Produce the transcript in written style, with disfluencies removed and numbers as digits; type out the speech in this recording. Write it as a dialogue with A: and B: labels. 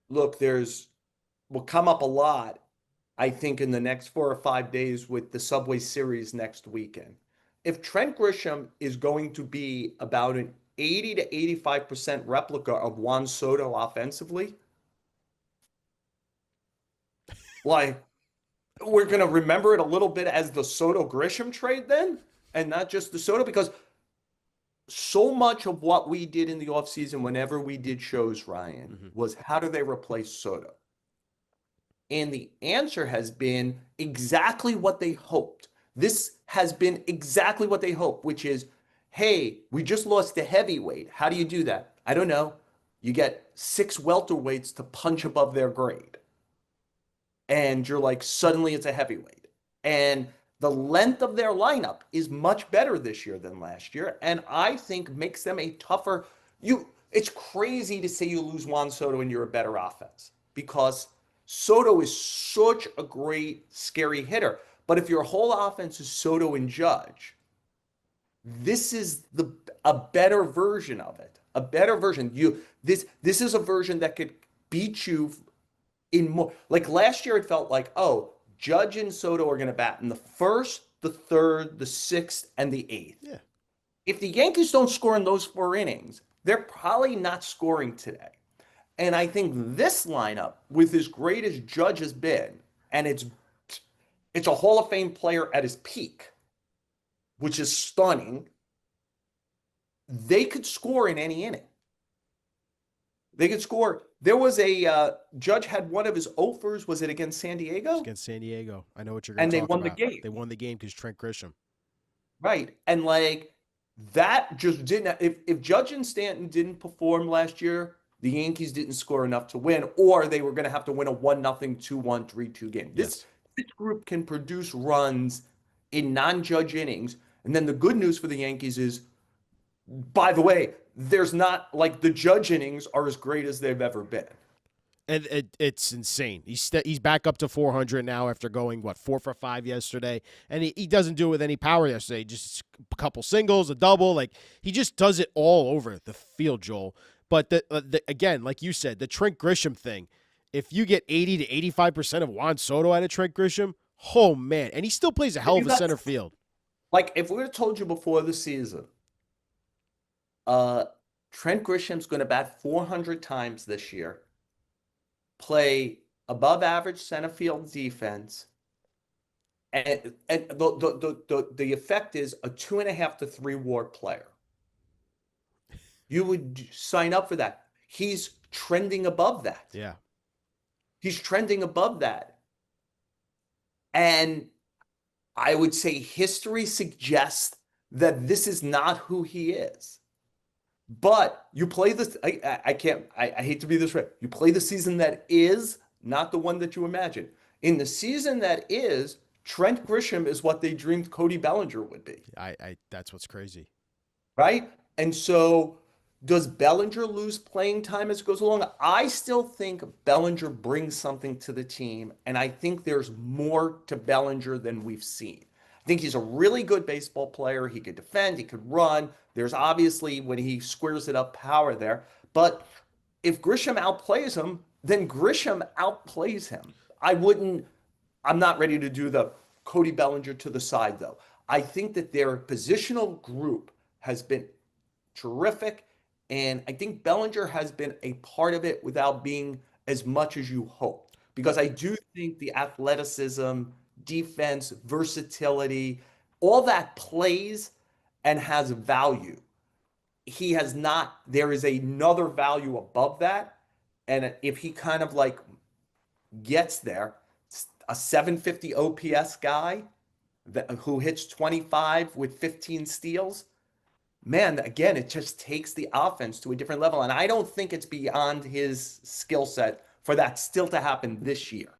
A: look, there's will come up a lot, I think, in the next 4 or 5 days with the Subway Series next weekend. If Trent Grisham is going to be about an 80 to 85% replica of Juan Soto offensively, like we're going to remember it a little bit as the Soto Grisham trade then, and not just the Soto, because so much of what we did in the offseason whenever we did shows, Ryan,
B: Hmm.
A: was how do they replace Soto? And the answer has been exactly what they hoped. This has been exactly what they hoped, which is, hey, we just lost a heavyweight. How do you do that? I don't know. You get six welterweights to punch above their grade. And you're like, suddenly it's a heavyweight. And the length of their lineup is much better this year than last year. And I think makes them a tougher. It's crazy to say you lose Juan Soto and you're a better offense because Soto is such a great, scary hitter. But if your whole offense is Soto and Judge, this is the a better version of it. A better version. This is a version that could beat you in more. Like last year, it felt like, oh, Judge and Soto are going to bat in the first, the third, the sixth, and the eighth.
B: Yeah.
A: If the Yankees don't score in those 4 innings, they're probably not scoring today. And I think this lineup, with as great as Judge has been, and it's a Hall of Fame player at his peak, which is stunning. They could score in any inning. They could score. There was a Judge had one of his offers. Was it against San
B: It's
A: Diego?
B: against San Diego. I know what you're going
A: And
B: to
A: they
B: talk
A: won the
B: about.
A: game.
B: They won the game because Trent Grisham.
A: Right. And like that just didn't if Judge and Stanton didn't perform last year, the Yankees didn't score enough to win, or they were going to have to win a 1-0, 2-1, 3-2 game. This
B: Yes.
A: this group can produce runs in non-Judge innings. And then the good news for the Yankees is, by the way, there's not like the Judge innings are as great as they've ever been.
B: And it's insane. He's back up to 400 now after going what 4 for 5 yesterday, and he doesn't do it with any power yesterday. Just a couple singles, a double, like he just does it all over the field, Joel. But again, like you said, the Trent Grisham thing. If you get 80 to 85% of Juan Soto out of Trent Grisham, oh man, and he still plays a hell
A: You
B: of a
A: got
B: center field.
A: like if we would have told you before the season, uh, Trent Grisham's going to bat 400 times this year, play above average center field defense, and the effect is a 2.5 to 3 WAR player. You would sign up for that. He's trending above that.
B: Yeah.
A: He's trending above that. And I would say history suggests that this is not who he is. But you play this, I can't, I hate to be this way. You play the season that is, not the one that you imagine. In the season that is, Trent Grisham is what they dreamed Cody Bellinger would be,
B: I that's what's crazy.
A: right? And so does Bellinger lose playing time as it goes along? I still think Bellinger brings something to the team, and I think there's more to Bellinger than we've seen. I think he's a really good baseball player. He could defend, he could run. There's obviously, when he squares it up, power there. But if Grisham outplays him, then Grisham outplays him. I'm not ready to do the Cody Bellinger to the side, though. I think that their positional group has been terrific. And I think Bellinger has been a part of it without being as much as you hope. Because
B: But
A: I do think the athleticism, defense, versatility, all that plays and has value. He has not, there is another value above that. And if he kind of like gets there, a 750 OPS guy who hits 25 with 15 steals, man, again, it just takes the offense to a different level. And I don't think it's beyond his skill set for that still to happen this year.